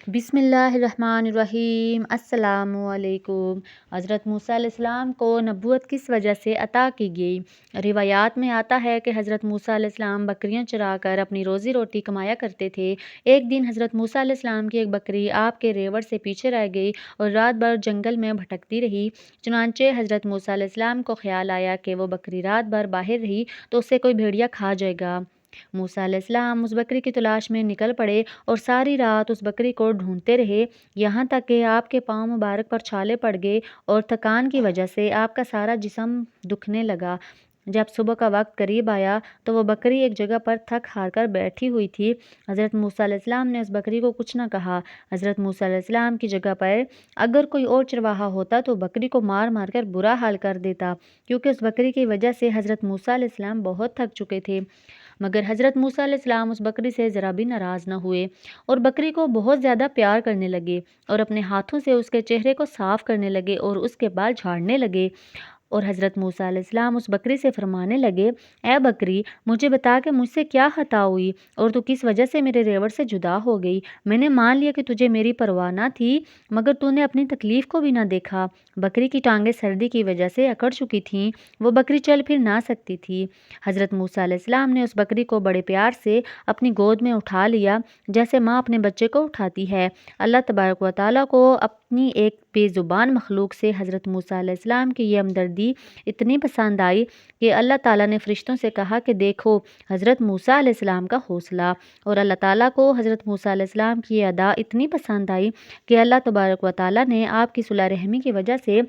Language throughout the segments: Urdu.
بسم اللہ الرحمن الرحیم۔ السلام علیکم۔ حضرت موسیٰ علیہ السلام کو نبوت کس وجہ سے عطا کی گئی؟ روایات میں آتا ہے کہ حضرت موسیٰ علیہ السلام بکریاں چرا کر اپنی روزی روٹی کمایا کرتے تھے۔ ایک دن حضرت موسیٰ علیہ السلام کی ایک بکری آپ کے ریوڑ سے پیچھے رہ گئی اور رات بھر جنگل میں بھٹکتی رہی۔ چنانچہ حضرت موسیٰ علیہ السلام کو خیال آیا کہ وہ بکری رات بھر باہر رہی تو اسے کوئی بھیڑیا کھا جائے گا۔ موسیٰ علیہ السلام اس بکری کی تلاش میں نکل پڑے اور ساری رات اس بکری کو ڈھونڈتے رہے، یہاں تک کہ آپ کے پاؤں مبارک پر چھالے پڑ گئے اور تھکان کی وجہ سے آپ کا سارا جسم دکھنے لگا۔ جب صبح کا وقت قریب آیا تو وہ بکری ایک جگہ پر تھک ہار کر بیٹھی ہوئی تھی۔ حضرت موسیٰ علیہ السلام نے اس بکری کو کچھ نہ کہا۔ حضرت موسیٰ علیہ السلام کی جگہ پر اگر کوئی اور چرواہا ہوتا تو بکری کو مار مار کر برا حال کر دیتا، کیونکہ اس بکری کی وجہ سے حضرت موسیٰ علیہ السلام بہت تھک چکے تھے۔ مگر حضرت موسیٰ علیہ السلام اس بکری سے ذرا بھی ناراض نہ ہوئے اور بکری کو بہت زیادہ پیار کرنے لگے اور اپنے ہاتھوں سے اس کے چہرے کو صاف کرنے لگے اور اس کے بال جھاڑنے لگے۔ اور حضرت موسیٰ علیہ السلام اس بکری سے فرمانے لگے، اے بکری، مجھے بتا کہ مجھ سے کیا خطا ہوئی اور تو کس وجہ سے میرے ریوڑ سے جدا ہو گئی؟ میں نے مان لیا کہ تجھے میری پرواہ نہ تھی، مگر تو نے اپنی تکلیف کو بھی نہ دیکھا۔ بکری کی ٹانگیں سردی کی وجہ سے اکڑ چکی تھیں، وہ بکری چل پھر نہ سکتی تھی۔ حضرت موسیٰ علیہ السلام نے اس بکری کو بڑے پیار سے اپنی گود میں اٹھا لیا، جیسے ماں اپنے بچے کو اٹھاتی ہے۔ اللہ تبارک و تعالیٰ کو اپنی ایک بے زبان مخلوق سے حضرت موسیٰ علیہ السلام کی یہ ہمدردی اتنی پسند آئی کہ اللہ تعالیٰ نے فرشتوں سے کہا کہ دیکھو حضرت موسیٰ علیہ السلام کا حوصلہ، اور اللہ تعالیٰ کو حضرت موسیٰ علیہ السلام کی یہ ادا اتنی پسند آئی کہ اللہ تبارک و تعالیٰ نے آپ کی صلح رحمی کی وجہ سے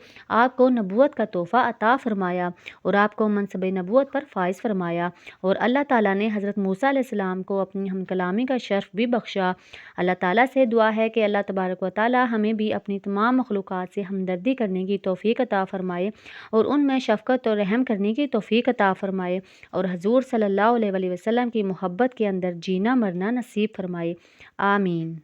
آپ کو نبوت کا تحفہ عطا فرمایا اور آپ کو منصب نبوت پر فائز فرمایا، اور اللہ تعالیٰ نے حضرت موسیٰ علیہ السلام کو اپنی ہم کلامی کا شرف بھی بخشا۔ اللہ تعالیٰ سے دعا ہے کہ اللہ تبارک و تعالیٰ ہمیں بھی اپنی تمام مخلوقات سے ہمدردی کرنے کی توفیق عطا فرمائے اور ان میں شفقت اور رحم کرنے کی توفیق عطا فرمائے اور حضور صلی اللہ علیہ وسلم کی محبت کے اندر جینا مرنا نصیب فرمائے، آمین۔